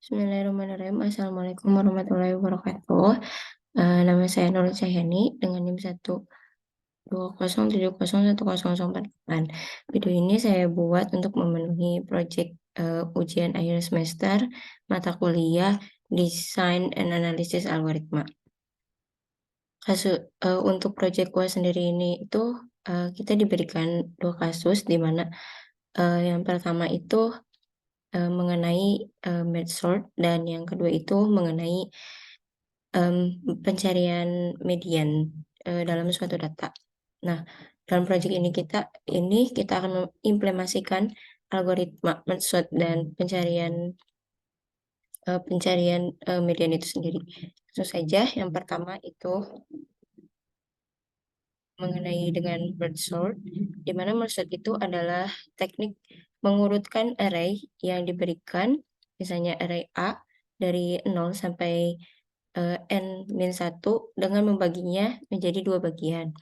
Bismillahirrahmanirrahim. Assalamualaikum warahmatullahi wabarakatuh. Nama saya Nurul Cahyani dengan NIM 120701018. Video ini saya buat untuk memenuhi proyek ujian akhir semester mata kuliah Design and Analysis Algoritma. Untuk proyek gua sendiri ini itu kita diberikan 2 kasus, di mana yang pertama itu mengenai merge sort, dan yang kedua itu mengenai pencarian median dalam suatu data. Nah, dalam proyek ini kita akan mengimplementasikan algoritma merge sort dan pencarian median itu sendiri. Langsung saja, yang pertama itu mengenai dengan merge sort, di mana merge sort itu adalah teknik mengurutkan array yang diberikan, misalnya array A dari 0 sampai n-1 dengan membaginya menjadi 2 bagian,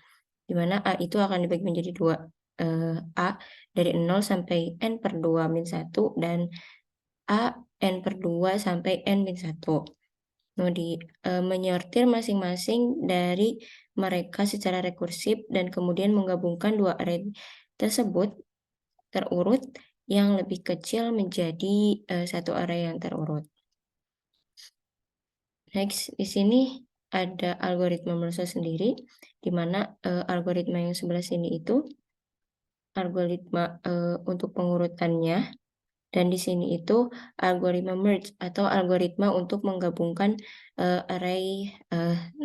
di mana A itu akan dibagi menjadi 2, A dari 0 sampai n/2-1 dan A n/2 sampai n-1. Menyortir masing-masing dari mereka secara rekursif dan kemudian menggabungkan 2 array tersebut terurut yang lebih kecil menjadi satu array yang terurut. Next, di sini ada algoritma merge sendiri, di mana algoritma yang sebelah sini itu algoritma untuk pengurutannya, dan di sini itu algoritma merge atau algoritma untuk menggabungkan array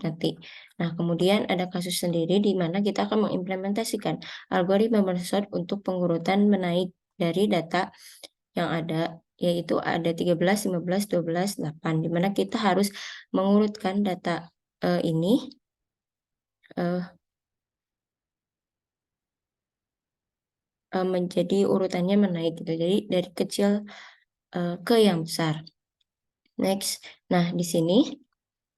nanti. Nah, kemudian ada kasus sendiri di mana kita akan mengimplementasikan algoritma merge sort untuk pengurutan menaik dari data yang ada, yaitu ada 13, 15, 12, 8, di mana kita harus mengurutkan data ini menjadi urutannya menaik gitu. Jadi dari kecil ke yang besar. Next, nah di sini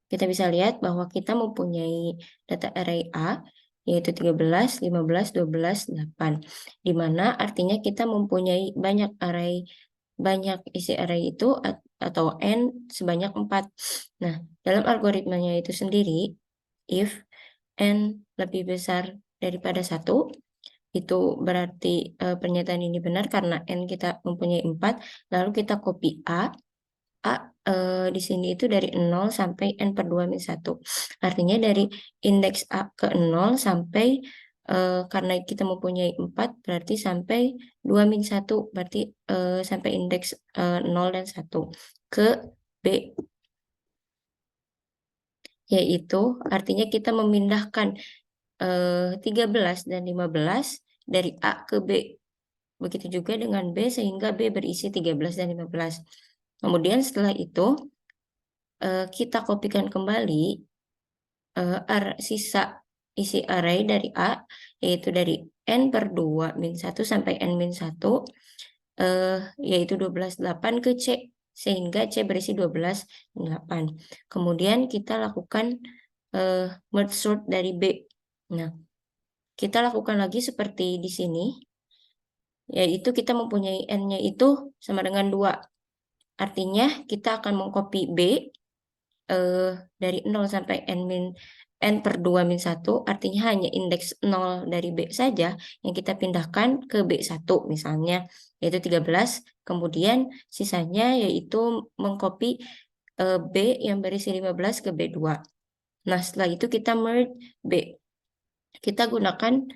kita bisa lihat bahwa kita mempunyai data array A, yaitu 13, 15, 12, 8, di mana artinya kita mempunyai banyak isi array itu atau n sebanyak 4. Nah, dalam algoritmanya itu sendiri, if n lebih besar daripada 1, itu berarti pernyataan ini benar karena n kita mempunyai 4, lalu kita copy A di sini itu dari 0 sampai n/2-1. Artinya dari indeks A ke 0 sampai karena kita mempunyai 4, berarti sampai 2-1, berarti sampai indeks 0 dan 1 ke B, yaitu artinya kita memindahkan 13 dan 15 dari A ke B. Begitu juga dengan B, sehingga B berisi 13 dan 15. Kemudian setelah itu kita kopikan kembali sisa isi array dari A, yaitu dari n/2-1 sampai n-1, yaitu 12, 8 ke C, sehingga C berisi 12, 8. Kemudian kita lakukan merge sort dari B. Nah, kita lakukan lagi seperti di sini, yaitu kita mempunyai n-nya itu sama dengan 2. Artinya kita akan mengcopy B dari 0 sampai n/2-1, artinya hanya indeks 0 dari B saja yang kita pindahkan ke B1 misalnya, yaitu 13. Kemudian sisanya yaitu mengcopy B yang berisi 15 ke B2. Nah, setelah itu kita merge B. Kita gunakan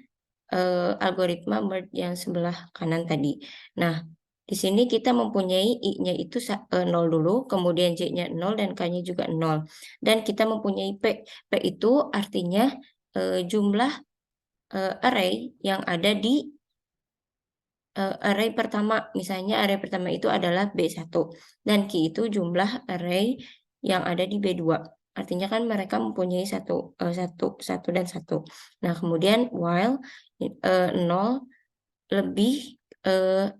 algoritma merge yang sebelah kanan tadi. Nah, di sini kita mempunyai I-nya itu 0 dulu, kemudian J-nya 0, dan K-nya juga 0. Dan kita mempunyai P. P itu artinya jumlah array yang ada di array pertama. Misalnya array pertama itu adalah B1, dan Q itu jumlah array yang ada di B2. Artinya kan mereka mempunyai satu dan 1. Nah, kemudian while 0 lebih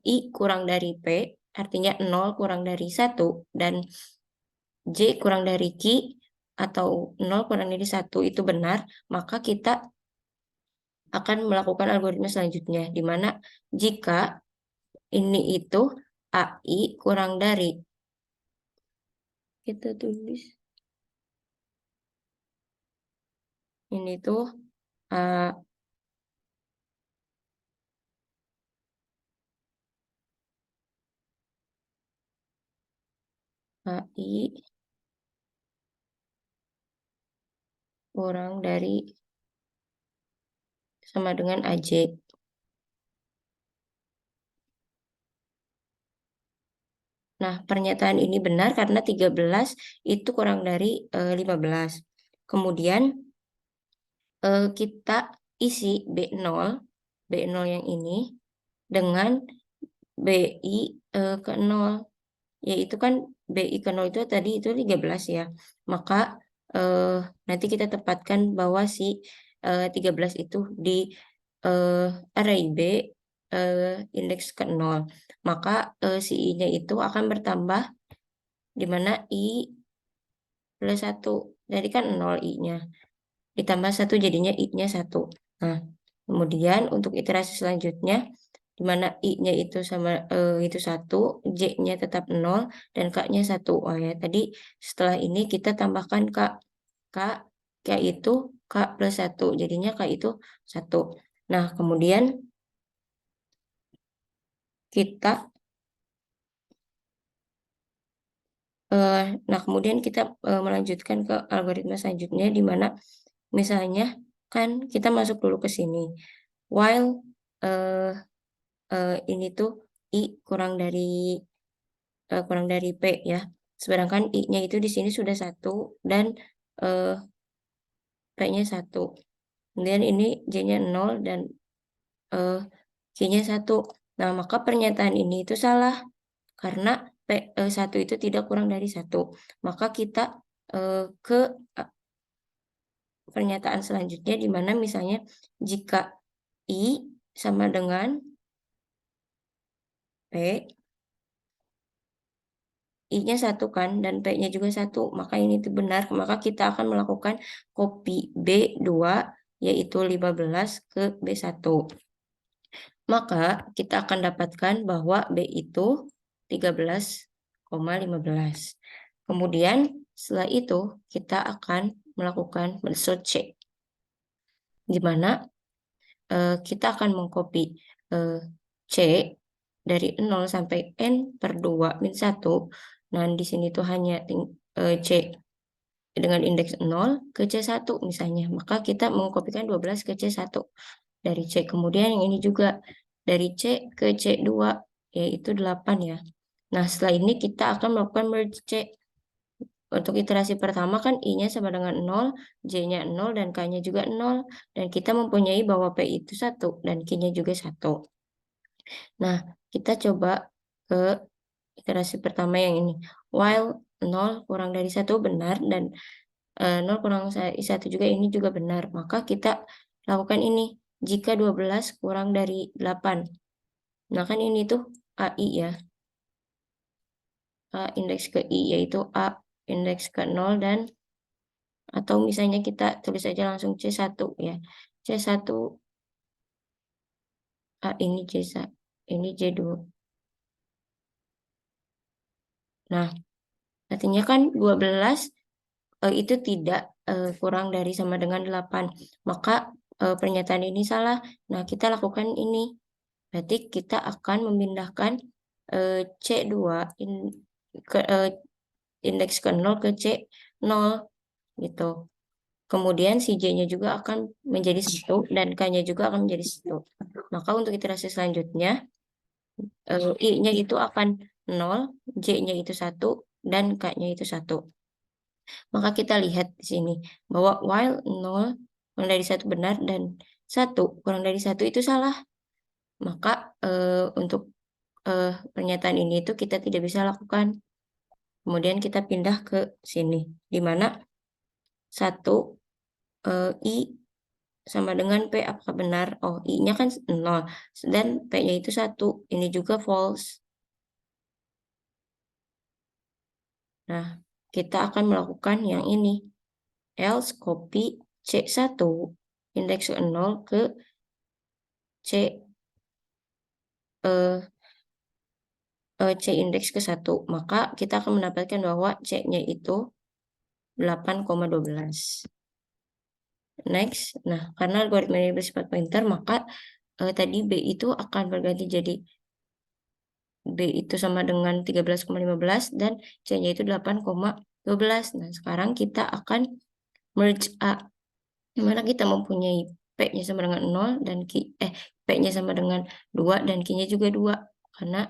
I kurang dari P, artinya 0 kurang dari 1, dan J kurang dari Q, atau 0 kurang dari 1 itu benar, maka kita akan melakukan algoritma selanjutnya, di mana jika ini itu AI kurang dari kita tulis ini tuh A, AI kurang dari sama dengan AJ. Nah, pernyataan ini benar karena 13 itu kurang dari 15. Kemudian kita isi B0 yang ini dengan BI ke 0, yaitu kan BI ke 0 itu tadi itu 13 ya. Maka nanti kita tepatkan bahwa si 13 itu di array B indeks ke 0. Maka si I-nya itu akan bertambah di mana I plus 1. Jadi kan 0 I-nya. Ditambah 1 jadinya I-nya 1. Nah, kemudian untuk iterasi selanjutnya di mana I-nya itu sama itu 1, J-nya tetap 0 dan K-nya 1. Oh ya, tadi setelah ini kita tambahkan K. K itu K plus 1. Jadinya K itu 1. Nah, kemudian kita melanjutkan ke algoritma selanjutnya di mana misalnya kan kita masuk dulu ke sini. While ini tuh I kurang dari P ya. Sedangkan I-nya itu di sini sudah 1 dan P-nya 1. Kemudian ini J-nya 0 dan Q-nya 1. Nah, maka pernyataan ini itu salah karena P1 itu tidak kurang dari 1. Maka kita ke pernyataan selanjutnya di mana misalnya jika I sama dengan P, I-nya 1 kan, dan P-nya juga 1, maka ini itu benar, maka kita akan melakukan copy B2, yaitu 15 ke B1. Maka kita akan dapatkan bahwa B itu 13,15. Kemudian setelah itu kita akan melakukan search check, di mana kita akan mengcopy C dari 0 sampai N per 2 min 1. Nah, di sini tuh hanya C dengan indeks 0 ke C1 misalnya. Maka kita mengkopikan 12 ke C1 dari C. Kemudian yang ini juga dari C ke C2, yaitu 8 ya. Nah, setelah ini kita akan melakukan merge C. Untuk iterasi pertama kan I-nya sama dengan 0, J-nya 0, dan K-nya juga 0. Dan kita mempunyai bahwa P itu 1, dan Q-nya juga 1. Nah, kita coba ke iterasi pertama yang ini. While 0 kurang dari 1 benar, dan 0 kurang 1 juga ini juga benar. Maka kita lakukan ini. Jika 12 kurang dari 8. Nah, kan ini tuh AI ya. A indeks ke I, yaitu A indeks ke 0 dan atau misalnya kita tulis aja langsung C1 ya. C1 A ini C1, ini C2. Nah, artinya kan 12 itu tidak kurang dari sama dengan 8. Maka pernyataan ini salah. Nah, kita lakukan ini. Berarti kita akan memindahkan C2 ke indeks ke 0 ke C0 gitu. Kemudian si J-nya juga akan menjadi 1 dan K-nya juga akan menjadi 1. Maka untuk iterasi selanjutnya I-nya itu akan 0, J-nya itu 1 dan K-nya itu 1. Maka kita lihat di sini bahwa while 0 kurang dari 1 benar dan 1 kurang dari 1 itu salah. Maka untuk pernyataan ini itu kita tidak bisa lakukan. Kemudian kita pindah ke sini, di mana 1 I sama dengan P apakah benar? Oh, I-nya kan 0 dan P-nya itu 1. Ini juga false. Nah, kita akan melakukan yang ini. Else copy C1 indeks 0 ke C C indeks ke 1, maka kita akan mendapatkan bahwa C-nya itu 8,12. Next, nah karena algoritma ini bersifat pointer, maka tadi B itu akan berganti jadi B itu sama dengan 13,15 dan C-nya itu 8,12. Nah, sekarang kita akan merge A, dimana kita mempunyai P-nya sama dengan 0 dan P-nya sama dengan 2 dan Q-nya juga 2. Karena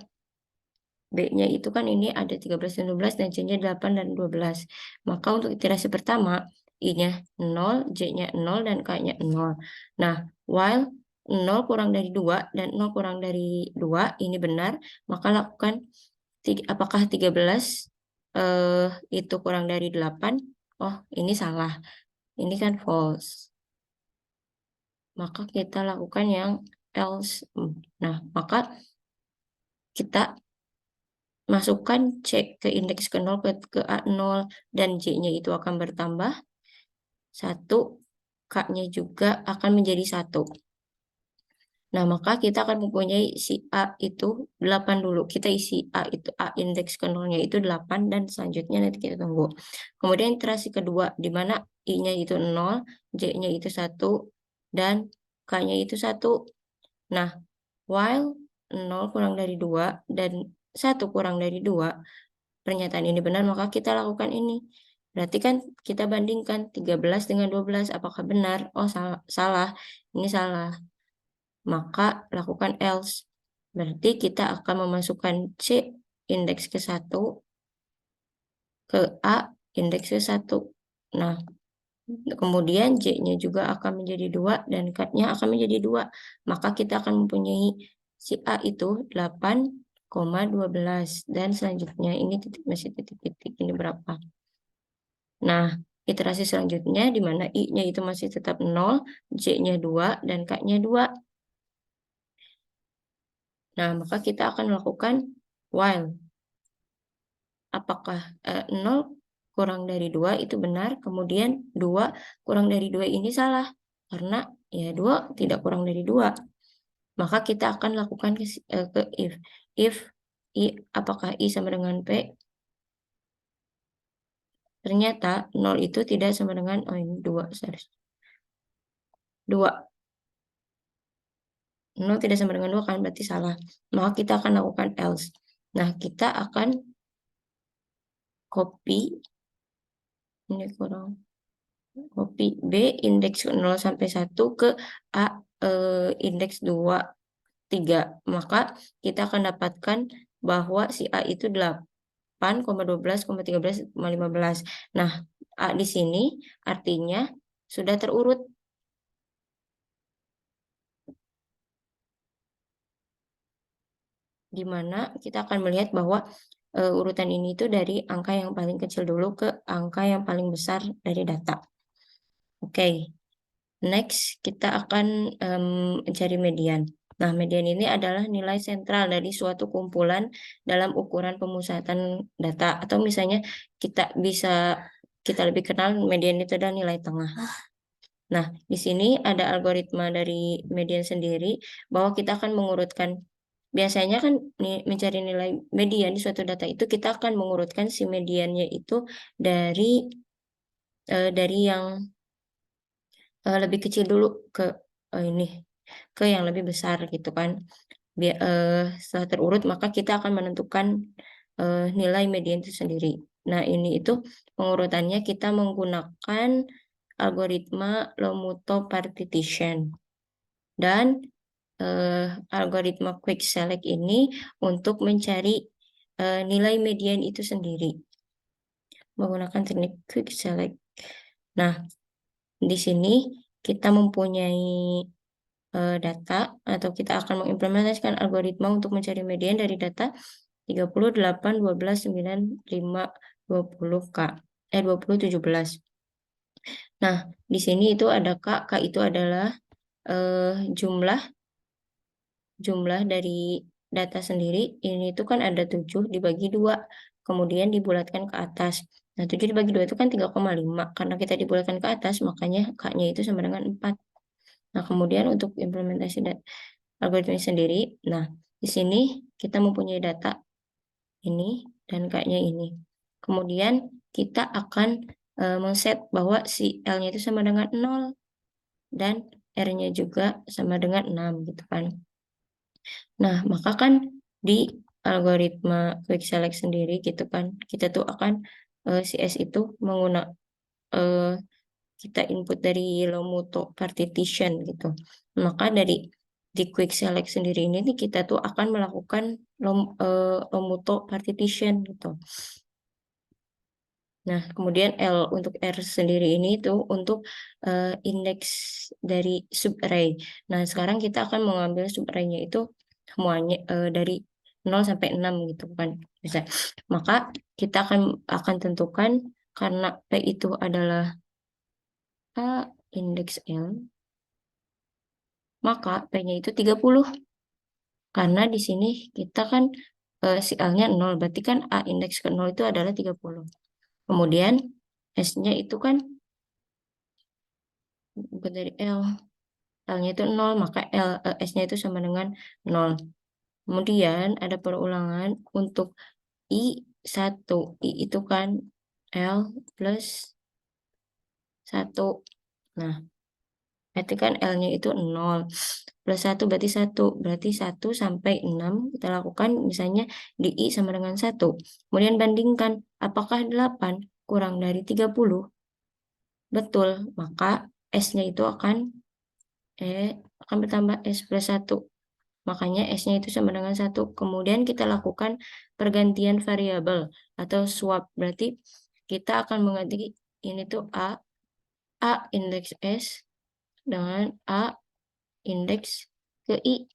B-nya itu kan ini ada 13 dan 12 dan C-nya 8 dan 12. Maka untuk iterasi pertama, I-nya 0, J-nya 0, dan K-nya 0. Nah, while 0 kurang dari 2 dan 0 kurang dari 2 ini benar, maka lakukan apakah 13 itu kurang dari 8? Oh, ini salah. Ini kan false. Maka kita lakukan yang else. Nah, maka kita masukkan C ke indeks ke 0 ke A0 dan J-nya itu akan bertambah 1, K-nya juga akan menjadi 1. Nah, maka kita akan mempunyai si A itu 8 dulu. Kita isi A itu, A indeks ke 0-nya itu 8 dan selanjutnya nanti kita tunggu. Kemudian iterasi kedua, di mana I-nya itu 0, J-nya itu 1, dan K-nya itu 1. Nah, while 0 kurang dari 2 dan 1 kurang dari 2, pernyataan ini benar, maka kita lakukan ini. Berarti kan kita bandingkan 13 dengan 12, apakah benar? Oh, salah. Ini salah. Maka lakukan else. Berarti kita akan memasukkan C indeks ke 1 ke A indeks ke 1. Nah, kemudian J-nya juga akan menjadi 2 dan K-nya akan menjadi 2. Maka kita akan mempunyai si A itu 8,12 dan selanjutnya ini masih titik-titik ini berapa? Nah, iterasi selanjutnya di mana I-nya itu masih tetap 0, J-nya 2 dan K-nya 2. Nah, maka kita akan melakukan while. Apakah 0 kurang dari 2 itu benar, kemudian 2 kurang dari 2 ini salah. Karena ya 2 tidak kurang dari 2. Maka kita akan lakukan ke if. If I, apakah I sama dengan P? Ternyata 0 itu tidak sama dengan, oh ini 2, sorry. 2. 0 tidak sama dengan 2 kan, berarti salah. Maka kita akan lakukan else. Nah, kita akan copy, ini kurang, copy B indeks 0 sampai 1 ke A indeks 2, 3. Maka kita akan dapatkan bahwa si A itu 8,12,13,15. Nah, A di sini artinya sudah terurut. Di mana kita akan melihat bahwa urutan ini itu dari angka yang paling kecil dulu ke angka yang paling besar dari data. Oke, next kita akan mencari median. Nah, median ini adalah nilai sentral dari suatu kumpulan dalam ukuran pemusatan data. Atau misalnya kita lebih kenal median itu adalah nilai tengah. Nah, di sini ada algoritma dari median sendiri bahwa kita akan mengurutkan. Biasanya kan mencari nilai median di suatu data itu kita akan mengurutkan si mediannya itu dari yang lebih kecil dulu ke ini ke yang lebih besar gitu kan. Setelah terurut maka kita akan menentukan nilai median itu sendiri. Nah, ini itu pengurutannya kita menggunakan algoritma Lomuto partition dan algoritma quick select ini untuk mencari nilai median itu sendiri menggunakan teknik quick select. Nah, di sini kita mempunyai data atau kita akan mengimplementasikan algoritma untuk mencari median dari data 38, 12, 9, 5, 20K. 20, 17. Nah, di sini itu ada K. K itu adalah jumlah dari data sendiri. Ini itu kan ada 7 dibagi 2. Kemudian dibulatkan ke atas. Nah, 7 dibagi 2 itu kan 3,5. Karena kita dibulatkan ke atas, makanya K-nya itu sama dengan 4. Nah, kemudian untuk implementasi algoritma sendiri, nah, di sini kita mempunyai data ini dan K-nya ini. Kemudian kita akan men-set bahwa si L-nya itu sama dengan 0 dan R-nya juga sama dengan 6 gitu kan. Nah, maka kan di algoritma quick select sendiri gitu kan, kita tuh akan si S itu menggunakan kita input dari Lomuto partition gitu. Maka di quick select sendiri ini nih kita tuh akan melakukan Lomuto partition gitu. Nah, kemudian L untuk R sendiri ini itu untuk indeks dari subarray. Nah, sekarang kita akan mengambil subarray-nya itu semuanya dari 0 sampai 6 gitu kan. Bisa. Maka kita akan tentukan karena P itu adalah A indeks L, maka P-nya itu 30. Karena di sini kita kan si L-nya 0, berarti kan A indeks ke 0 itu adalah 30. Kemudian S-nya itu kan bukan dari L. L-nya itu 0, maka S-nya itu sama dengan 0. Kemudian ada perulangan untuk I1. I itu kan L plus 1. Nah, berarti kan L-nya itu 0. Plus 1 berarti 1. Berarti 1 sampai 6 kita lakukan misalnya di I sama dengan 1. Kemudian bandingkan apakah 8 kurang dari 30. Betul, maka S-nya itu akan bertambah S plus 1. Makanya S-nya itu sama dengan 1. Kemudian kita lakukan pergantian variabel atau swap. Berarti kita akan mengganti ini tuh A indeks S dengan A indeks ke I.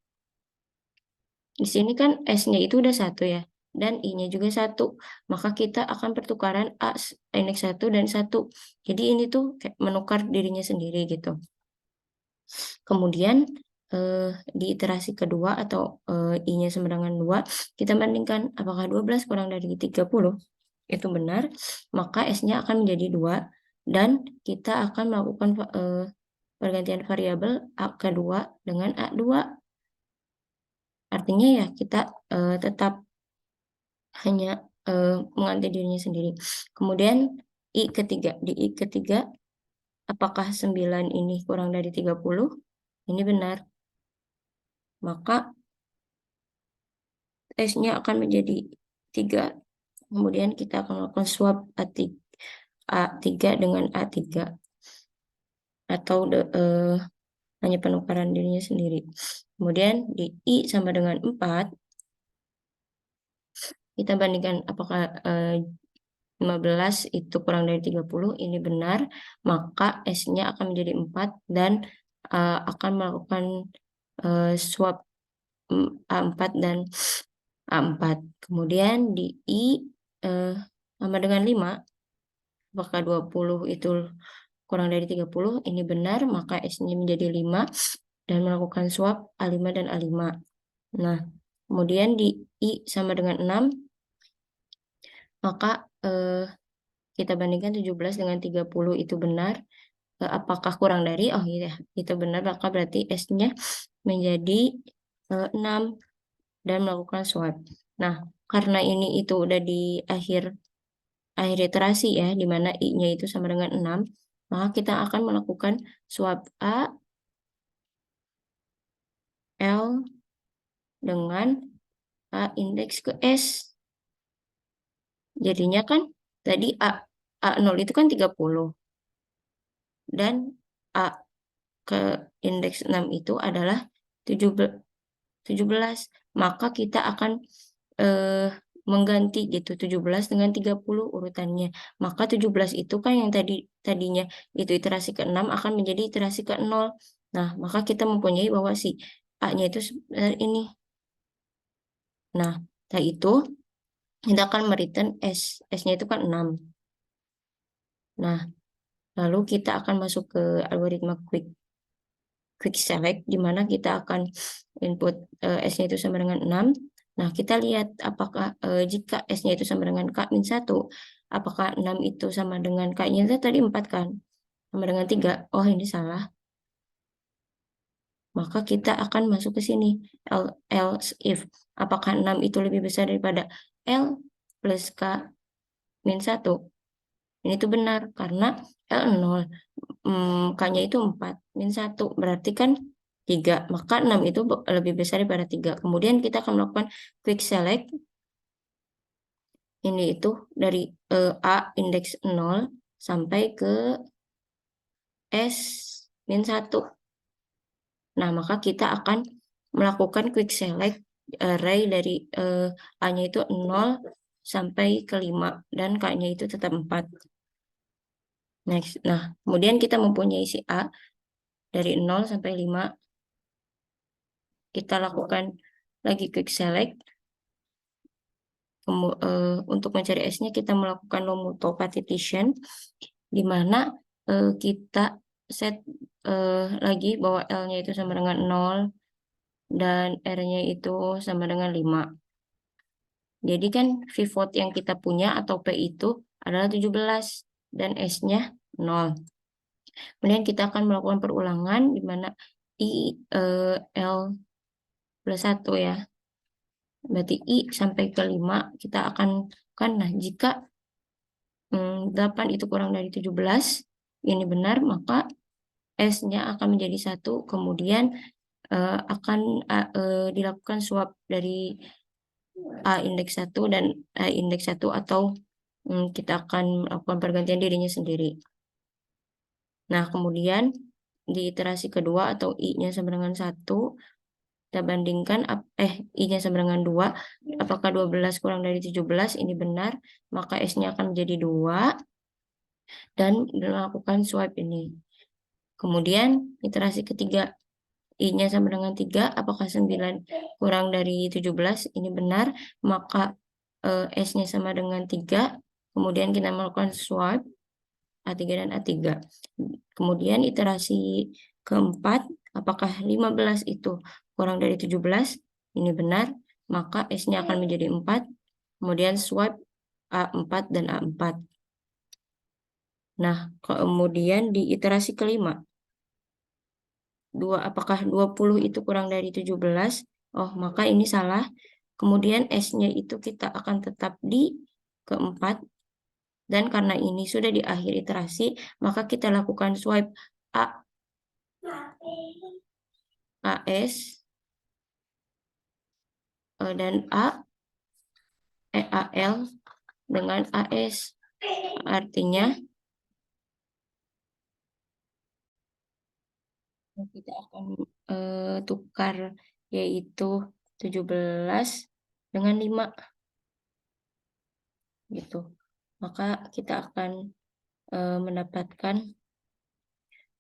Di sini kan S-nya itu udah 1 ya. Dan I-nya juga 1. Maka kita akan pertukaran A indeks 1 dan 1. Jadi ini tuh kayak menukar dirinya sendiri gitu. Kemudian di iterasi kedua atau I-nya sama dengan 2, kita bandingkan apakah 12 kurang dari 30 itu benar, maka S-nya akan menjadi 2 dan kita akan melakukan pergantian variabel A kedua dengan A2. Artinya ya kita tetap hanya mengganti dirinya sendiri. Kemudian I ketiga, di I ketiga apakah 9 ini kurang dari 30? Ini benar. Maka S-nya akan menjadi 3. Kemudian kita akan melakukan swap A3 dengan A3. Atau hanya penukaran dirinya sendiri. Kemudian di I sama dengan 4. Kita bandingkan apakah 15 itu kurang dari 30. Ini benar. Maka S-nya akan menjadi 4. Dan akan melakukan swap A4 dan A4. Kemudian di I sama dengan 5. Apakah 20 itu kurang dari 30? Ini benar, maka S-nya menjadi 5 dan melakukan swap A5 dan A5. Nah, kemudian di I sama dengan 6, maka kita bandingkan 17 dengan 30 itu benar. Apakah kurang dari? Oh iya, itu benar, maka berarti S-nya menjadi 6 dan melakukan swap. Nah, karena ini itu udah di akhir iterasi ya, di mana I-nya itu sama dengan 6, maka kita akan melakukan swap A, L dengan A indeks ke S. Jadinya kan tadi A0 itu kan 30. Dan A ke indeks 6 itu adalah 17. Maka kita akan mengganti gitu 17 dengan 30 urutannya. Maka 17 itu kan yang tadinya itu iterasi ke-6 akan menjadi iterasi ke-0. Nah, maka kita mempunyai bahwa si A-nya itu ini. Nah, setelah itu kita akan mereturn S. S-nya itu kan 6. Nah, lalu kita akan masuk ke algoritma quick select, di mana kita akan input S-nya itu sama dengan 6. Nah, kita lihat apakah jika S-nya itu sama dengan K-1, apakah 6 itu sama dengan K-nya itu tadi 4 kan? Sama dengan 3. Oh, ini salah. Maka kita akan masuk ke sini. Else if. Apakah 6 itu lebih besar daripada L plus K min 1. Ini tuh benar, karena L 0, K-nya itu 4, min 1. Berarti kan 3, maka 6 itu lebih besar daripada 3. Kemudian kita akan melakukan quick select. Ini itu dari A indeks 0 sampai ke S min 1. Nah, maka kita akan melakukan quick select array dari A-nya itu 0 sampai ke 5 dan K-nya itu tetap 4. Next. Nah, kemudian kita mempunyai si A dari 0 sampai 5. Kita lakukan lagi quick select. Untuk mencari S-nya kita melakukan Lomuto partition, di mana kita set lagi bahwa L-nya itu sama dengan 0 dan R-nya itu sama dengan 5. Jadi kan pivot yang kita punya atau P itu adalah 17 dan S-nya 0. Kemudian kita akan melakukan perulangan di mana L plus 1 ya. Berarti I sampai ke 5 kita akan kan, nah jika 8 itu kurang dari 17, ini benar, maka S-nya akan menjadi 1, kemudian akan dilakukan swap dari A indeks 1 dan A indeks 1 atau kita akan melakukan pergantian dirinya sendiri. Nah, kemudian di iterasi kedua atau I-nya sama dengan 1, kita bandingkan I-nya sama dengan 2, apakah 12 kurang dari 17, ini benar, maka S-nya akan menjadi 2 dan melakukan swipe ini. Kemudian iterasi ketiga, I-nya sama dengan 3, apakah 9 kurang dari 17, ini benar, maka S-nya sama dengan 3, kemudian kita melakukan swipe A3 dan A3. Kemudian iterasi keempat, apakah 15 itu kurang dari 17, ini benar, maka S-nya akan menjadi 4, kemudian swipe A4 dan A4. Nah, kemudian di iterasi kelima, apakah 20 itu kurang dari 17? Oh, maka ini salah. Kemudian S-nya itu kita akan tetap di keempat. Dan karena ini sudah di akhir iterasi, maka kita lakukan swipe AS dan AL dengan AS. Artinya kita akan tukar, yaitu 17 dengan 5 gitu. Maka kita akan mendapatkan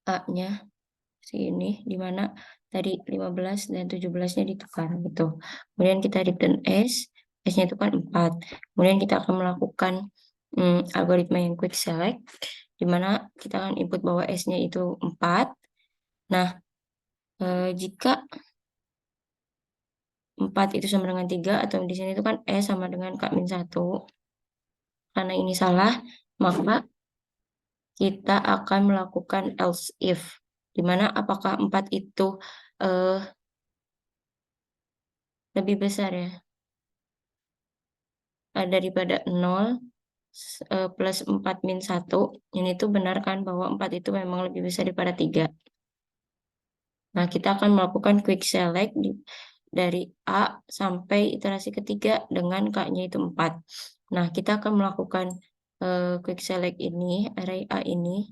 A-nya sini, di mana tadi 15 dan 17-nya ditukar gitu. Kemudian kita return S, S-nya itu kan 4. Kemudian kita akan melakukan algoritma yang quick select, di mana kita akan input bahwa S-nya itu 4. Nah, jika 4 itu sama dengan 3, atau di sini itu kan S sama dengan K-1, karena ini salah, maka kita akan melakukan else if, di mana apakah 4 itu lebih besar ya daripada 0 plus 4 min 1. Ini tuh benar kan bahwa 4 itu memang lebih besar daripada 3. Nah, kita akan melakukan quick select dari A sampai iterasi ketiga dengan K-nya itu 4. Nah, kita akan melakukan quick select ini, array A ini,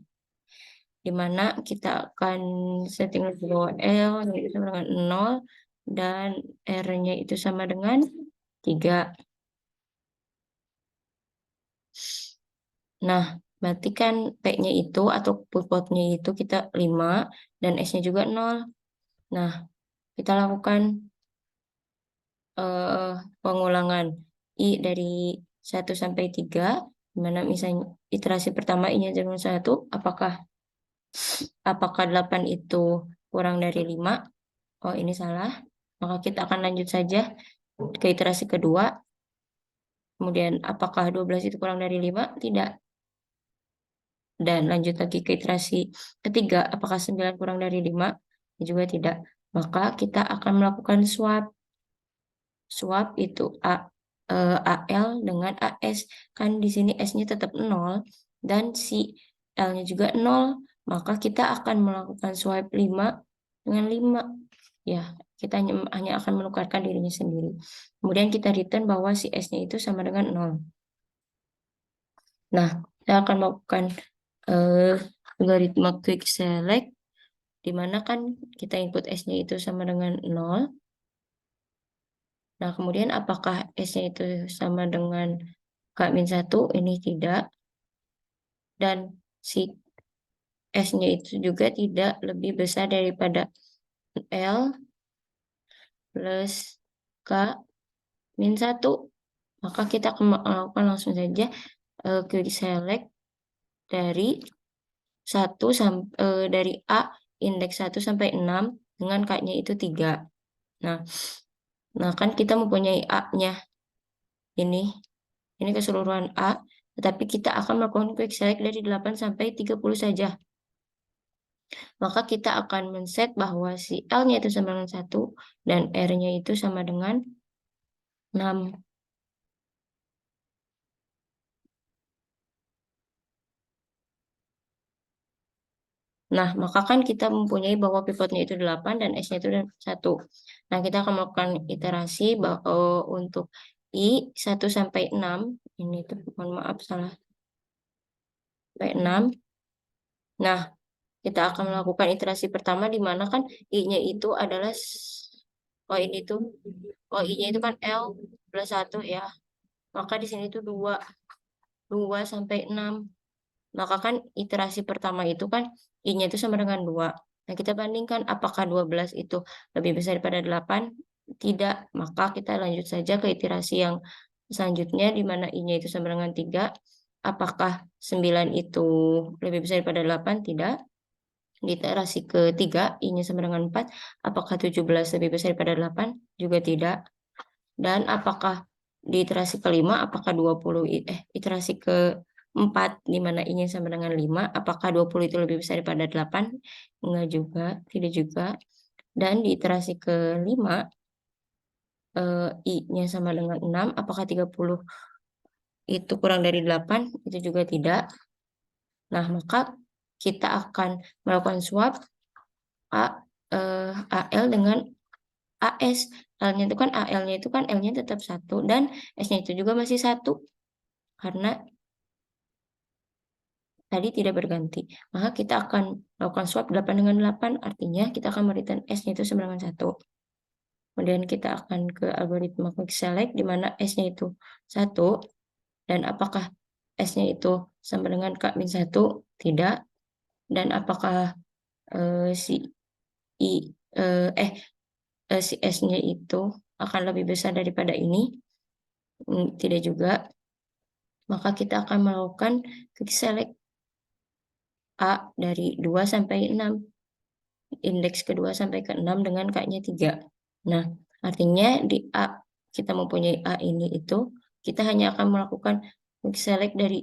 di mana kita akan setting bahwa L itu sama dengan 0 dan R-nya itu sama dengan 3. Nah, berarti kan P-nya itu atau pivotnya itu kita 5 dan S-nya juga 0. Nah, kita lakukan pengulangan I dari 1 sampai 3, di mana misalnya iterasi pertama I-nya dengan 1, apakah 8 itu kurang dari 5? Oh, ini salah. Maka kita akan lanjut saja ke iterasi kedua. Kemudian apakah 12 itu kurang dari 5? Tidak. Dan lanjut lagi ke iterasi ketiga, apakah 9 kurang dari 5? Juga tidak. Maka kita akan melakukan swap. Swap itu A AL dengan AS. Kan di sini S-nya tetap 0 dan si L-nya juga 0. Maka kita akan melakukan swipe 5 dengan 5. Ya, kita hanya akan menukarkan dirinya sendiri. Kemudian kita return bahwa si S-nya itu sama dengan 0. Nah, kita akan melakukan algoritma quick select, di mana kan kita input S-nya itu sama dengan 0. Nah, kemudian apakah S-nya itu sama dengan K-1? Ini tidak. Dan si S-nya itu juga tidak lebih besar daripada L plus K-1. Maka kita akan melakukan langsung saja quick select dari dari A indeks 1 sampai 6 dengan K-nya itu 3. Nah, kan kita mempunyai A-nya ini keseluruhan A, tetapi kita akan melakukan quick select dari 8 sampai 30 saja. Maka kita akan men-set bahwa si L-nya itu sama dengan 1 dan R-nya itu sama dengan 6. Nah, maka kan kita mempunyai bahwa pivotnya itu 8 dan S-nya itu 1. Nah, kita akan melakukan iterasi untuk I 1 sampai 6. Ini tuh, mohon maaf salah. Sampai 6. Nah, kita akan melakukan iterasi pertama di mana kan I-nya itu adalah I-nya itu kan L plus 1 ya. Maka di sini tuh 2 sampai 6. Maka kan iterasi pertama itu kan I-nya itu sama dengan 2. Nah, kita bandingkan apakah 12 itu lebih besar daripada 8? Tidak. Maka kita lanjut saja ke iterasi yang selanjutnya di mana I-nya itu sama dengan 3. Apakah 9 itu lebih besar daripada 8? Tidak. Di iterasi ketiga, I-nya sama dengan 4. Apakah 17 lebih besar daripada 8? Juga tidak. Dan apakah di iterasi kelima, apakah iterasi keempat, di mana I-nya sama dengan 5, apakah 20 itu lebih besar daripada 8? Enggak juga, tidak juga. Dan di iterasi kelima, I-nya sama dengan 6, apakah 30 itu kurang dari 8? Itu juga tidak. Nah, maka kita akan melakukan swap AL dengan AS. L-nya itu kan AL-nya itu kan L-nya tetap 1 dan S-nya itu juga masih 1 karena tadi tidak berganti. Maka kita akan melakukan swap 8 dengan 8, artinya kita akan mereturn S-nya itu sama dengan 1. Kemudian kita akan ke algoritma quick select di mana S-nya itu 1 dan apakah S-nya itu sama dengan K-1? Tidak. Dan apakah si S-nya itu akan lebih besar daripada ini? Tidak juga. Maka kita akan melakukan quick select A dari 2 sampai 6. Indeks kedua sampai ke-6 dengan K-nya 3. Nah, artinya di A, kita mempunyai A ini itu, kita hanya akan melakukan quick select dari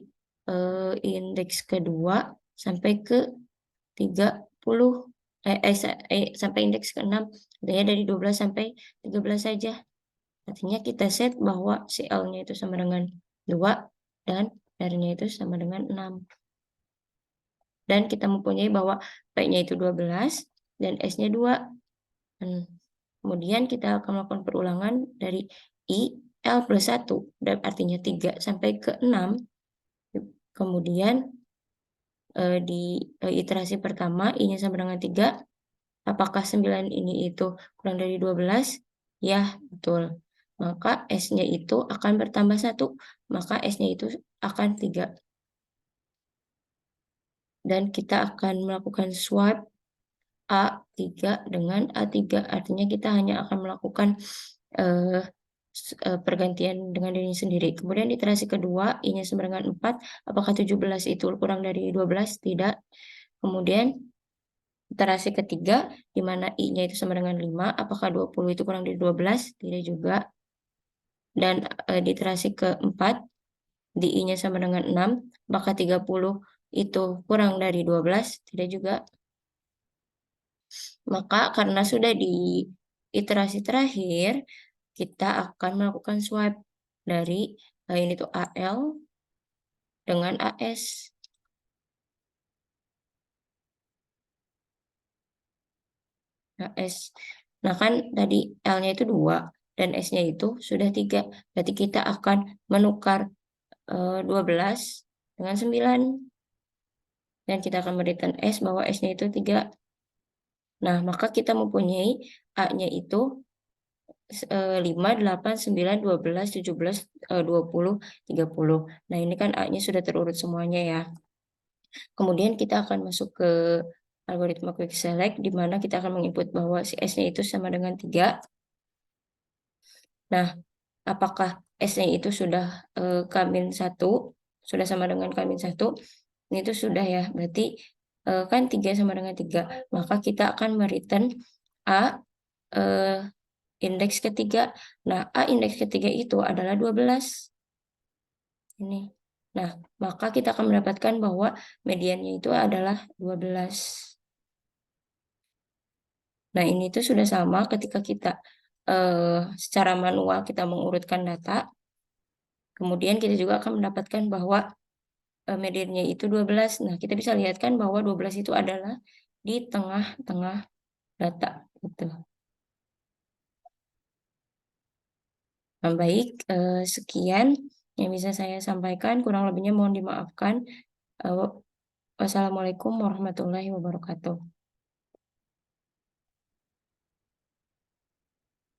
indeks kedua sampai ke 30. Sampai indeks ke-6. Artinya dari 12 sampai 13 saja. Artinya kita set bahwa si L-nya itu sama dengan 2 dan R-nya itu sama dengan 6. Dan kita mempunyai bahwa P-nya itu 12 dan S-nya 2. Kemudian kita akan melakukan perulangan dari I, L plus 1, dan artinya 3 sampai ke 6. Kemudian di iterasi pertama, I-nya sama dengan 3. Apakah 9 ini itu kurang dari 12? Ya, betul. Maka S-nya itu akan bertambah 1. Maka S-nya itu akan 3. Dan kita akan melakukan swap A3 dengan A3. Artinya kita hanya akan melakukan pergantian dengan diri sendiri. Kemudian iterasi kedua, I-nya sama dengan 4. Apakah 17 itu kurang dari 12? Tidak. Kemudian iterasi ketiga, di mana I-nya itu sama dengan 5. Apakah 20 itu kurang dari 12? Tidak juga. Dan di iterasi keempat, di I-nya sama dengan 6. Apakah 30 itu kurang dari 12? Tidak juga. Maka karena sudah di iterasi terakhir, kita akan melakukan swipe dari ini tuh AL dengan AS. AS. Nah, kan tadi L-nya itu 2 dan S-nya itu sudah 3. Berarti kita akan menukar 12 dengan 9. Dan kita akan berikan S bahwa S-nya itu 3. Nah, maka kita mempunyai A-nya itu 5, 8, 9, 12, 17, 20, 30. Nah, ini kan A-nya sudah terurut semuanya ya. Kemudian kita akan masuk ke algoritma quick select, di mana kita akan menginput bahwa si S-nya itu sama dengan 3. Nah, apakah S-nya itu sudah K-1, sudah sama dengan K-1? Ini itu sudah ya, berarti kan 3 sama dengan 3. Maka kita akan mereturn A indeks ketiga. Nah, A indeks ketiga itu adalah 12. Ini. Nah, maka kita akan mendapatkan bahwa mediannya itu adalah 12. Nah, ini tuh sudah sama ketika kita secara manual kita mengurutkan data. Kemudian kita juga akan mendapatkan bahwa mediannya itu 12. Nah, kita bisa lihat kan bahwa 12 itu adalah di tengah-tengah data. Gitu. Nah, baik, sekian yang bisa saya sampaikan. Kurang lebihnya mohon dimaafkan. Wassalamualaikum warahmatullahi wabarakatuh.